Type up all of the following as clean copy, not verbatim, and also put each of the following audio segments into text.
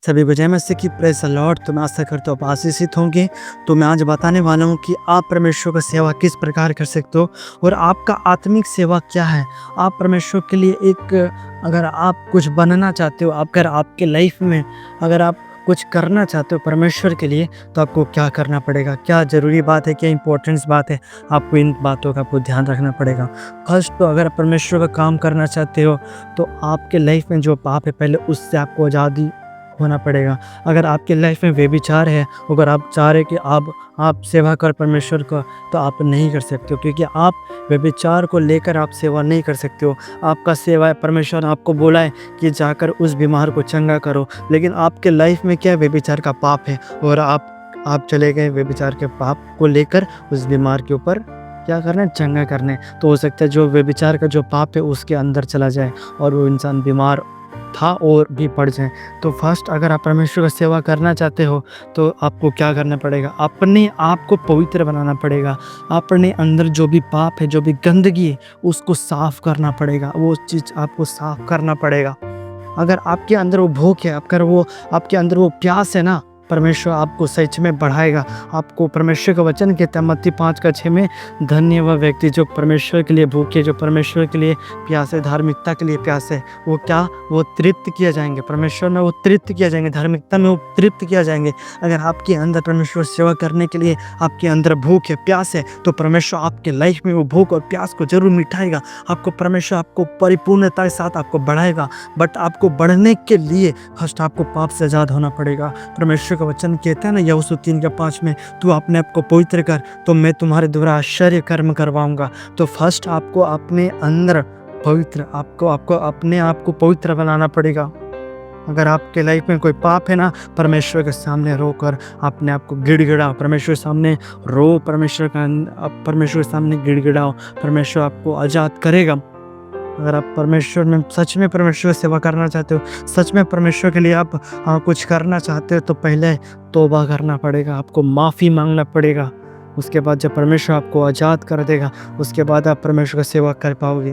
सभी को जय मसीह की। Praise the Lord. तो मैं आशा करता हूँ आप आशीषित होंगे। तो मैं आज बताने वाला हूँ कि आप परमेश्वर का सेवा किस प्रकार कर सकते हो और आपका आत्मिक सेवा क्या है। आप परमेश्वर के लिए अगर आप कुछ बनना चाहते हो, अगर आपके लाइफ में अगर आप कुछ करना चाहते हो परमेश्वर के लिए, तो आपको क्या करना पड़ेगा, क्या ज़रूरी बात है, क्या इंपॉर्टेंस बात है, आपको इन बातों का आपको ध्यान रखना पड़ेगा। फर्स्ट तो अगर आप परमेश्वर का काम करना चाहते हो तो आपके लाइफ में जो पाप है पहले उससे आपको आज़ादी होना पड़ेगा। अगर आपके लाइफ में व्यभिचार है, अगर आप चाह रहे कि आप सेवा कर परमेश्वर का, तो आप नहीं कर सकते हो, क्योंकि आप व्यभिचार को लेकर आप सेवा नहीं कर सकते हो। आपका सेवा है, परमेश्वर ने आपको बोला है कि जाकर उस बीमार को चंगा करो, लेकिन आपके लाइफ में क्या है, व्यभिचार का पाप है और आप चले गए व्यभिचार के पाप को लेकर उस बीमार के ऊपर क्या करना है, चंगा करने। तो हो सकता है जो व्यभिचार का जो पाप है उसके अंदर चला जाए और वो इंसान बीमार था और भी पड़ जाए। तो फर्स्ट अगर आप परमेश्वर का सेवा करना चाहते हो तो आपको क्या करना पड़ेगा, अपने आप को पवित्र बनाना पड़ेगा। अपने अंदर जो भी पाप है, जो भी गंदगी है, उसको साफ करना पड़ेगा। वो चीज़ आपको साफ करना पड़ेगा। अगर आपके अंदर वो भूख है, अगर वो आपके अंदर वो प्यास है ना, परमेश्वर आपको सच में बढ़ाएगा। आपको परमेश्वर का वचन कहता है मत्ती 5:6 में, धन्य वह व्यक्ति जो परमेश्वर के लिए भूखे, जो परमेश्वर के लिए प्यास है, धार्मिकता के लिए प्यास है। वो तृप्त किया जाएंगे, परमेश्वर में वो तृप्त किया जाएंगे, धार्मिकता में वो तृप्त किया जाएंगे। अगर आपके अंदर परमेश्वर सेवा करने के लिए आपके अंदर भूख है, प्यास है, तो परमेश्वर आपके लाइफ में वो भूख और प्यास को जरूर मिटाएगा। परमेश्वर आपको परिपूर्णता के साथ आपको बढ़ाएगा। बट आपको बढ़ने के लिए फर्स्ट आपको पाप से आज़ाद होना पड़ेगा। परमेश्वर का वचन कहता है ना, यहोशू 3:5 में, तू अपने आप को पवित्र कर तो मैं तुम्हारे द्वारा आश्चर्य कर्म करवाऊंगा। तो फर्स्ट आपको अपने अंदर पवित्र आपको अपने आप को पवित्र बनाना पड़ेगा। अगर आपके लाइफ में कोई पाप है ना, परमेश्वर के सामने रोकर अपने आप को गिड़गिड़ाओ, परमेश्वर के सामने रो, परमेश्वर के सामने गिड़गिड़ाओ, परमेश्वर आपको आज़ाद करेगा। अगर आप सच में परमेश्वर सेवा करना चाहते हो, सच में परमेश्वर के लिए आप कुछ करना चाहते हो, तो पहले तौबा करना पड़ेगा, आपको माफ़ी मांगना पड़ेगा। उसके बाद जब परमेश्वर आपको आज़ाद कर देगा, उसके बाद आप परमेश्वर का सेवा कर पाओगे।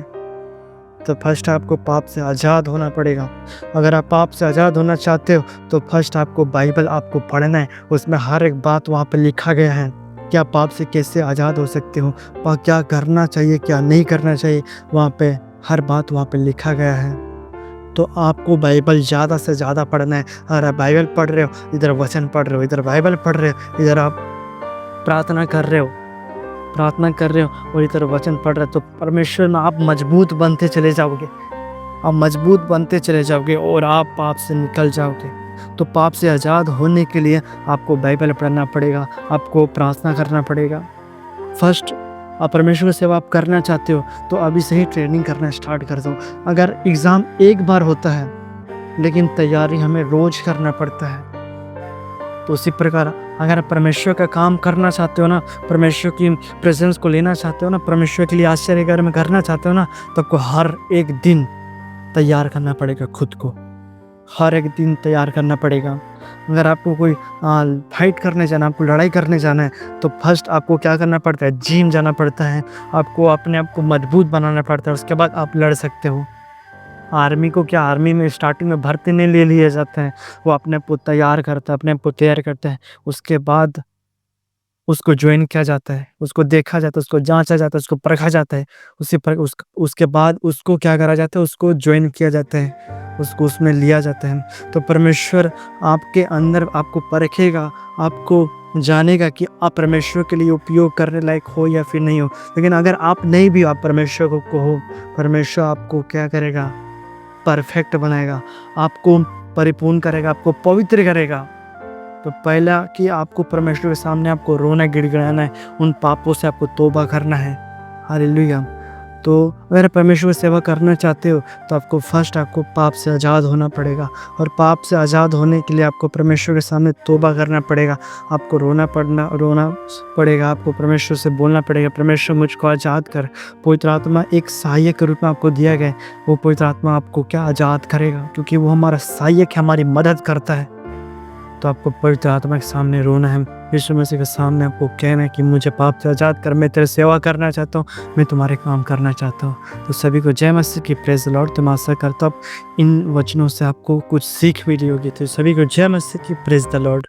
तो फर्स्ट आपको पाप से आज़ाद होना पड़ेगा। अगर आप पाप से आज़ाद होना चाहते हो तो फर्स्ट आपको बाइबल आपको पढ़ना है। उसमें हर एक बात वहाँ पर लिखा गया है, क्या पाप से कैसे आज़ाद हो सकते हो, क्या करना चाहिए, क्या नहीं करना चाहिए, वहाँ पे हर बात वहाँ पे लिखा गया है। तो आपको बाइबल ज़्यादा से ज़्यादा पढ़ना है। अगर आप बाइबल पढ़ रहे हो, इधर वचन पढ़ रहे हो, इधर बाइबल पढ़ रहे हो, इधर आप प्रार्थना कर रहे हो और इधर वचन पढ़ रहे हो, तो परमेश्वर में आप मजबूत बनते चले जाओगे और आप पाप से निकल जाओगे। तो पाप से आज़ाद होने के लिए आपको बाइबल पढ़ना पड़ेगा, आपको प्रार्थना करना पड़ेगा। फर्स्ट आप परमेश्वर की सेवा आप करना चाहते हो तो अभी से ही ट्रेनिंग करना स्टार्ट कर दो। अगर एग्ज़ाम एक बार होता है लेकिन तैयारी हमें रोज़ करना पड़ता है, तो उसी प्रकार अगर आप परमेश्वर का काम करना चाहते हो ना, परमेश्वर की प्रेजेंस को लेना चाहते हो ना, परमेश्वर के लिए आश्चर्य कर्म करना चाहते हो ना, तो आपको हर एक दिन तैयार करना पड़ेगा खुद को, हर एक दिन तैयार करना पड़ेगा। अगर आपको कोई फाइट करने जाना, आपको लड़ाई करने जाना है, तो फर्स्ट आपको क्या करना पड़ता है, जिम जाना पड़ता है, आपको अपने आप को मजबूत बनाना पड़ता है, उसके बाद आप लड़ सकते हो। आर्मी में स्टार्टिंग में भर्ती नहीं ले लिए जाते हैं, वो अपने आप को तैयार करता है, उसके बाद उसको ज्वाइन किया जाता है, उसको देखा जाता है, उसको जांचा जाता है, उसको परखा जाता है, उसके बाद उसको क्या करा जाता है, उसको ज्वाइन किया जाता है, उसको उसमें लिया जाता है। तो परमेश्वर आपके अंदर आपको परखेगा, आपको जानेगा कि आप परमेश्वर के लिए उपयोग करने लायक हो या फिर नहीं हो। लेकिन अगर आप नहीं भी आप परमेश्वर को हो, परमेश्वर आपको क्या करेगा, परफेक्ट बनाएगा, आपको परिपूर्ण करेगा, आपको पवित्र करेगा। तो पहला कि आपको परमेश्वर के सामने आपको रोना गिड़गिड़ाना है, उन पापों से आपको तौबा करना है। हालेलुया। तो अगर परमेश्वर की सेवा करना चाहते हो तो आपको फर्स्ट आपको पाप से आज़ाद होना पड़ेगा, और पाप से आज़ाद होने के लिए आपको परमेश्वर के सामने तौबा करना पड़ेगा, आपको रोना पड़ेगा, आपको परमेश्वर से बोलना पड़ेगा, परमेश्वर मुझको आज़ाद कर। पवित्र आत्मा एक सहायक के रूप में आपको दिया गया है, वो पवित्र आत्मा आपको क्या आज़ाद करेगा, क्योंकि वो हमारा सहायक है, हमारी मदद करता है। तो आपको पवित्र आत्मा के सामने रोना है, यीशु मसीह के सामने आपको कहना है कि मुझे पाप से आज़ाद कर, मैं तेरी सेवा करना चाहता हूँ, मैं तुम्हारे काम करना चाहता हूँ। तो सभी को जय मसीह की, प्रेज़ द लॉर्ड। तो मैं आशा करता हूँ इन वचनों से आपको कुछ सीख मिली होगी। तो सभी को जय मसीह की, प्रेज़ द लॉर्ड।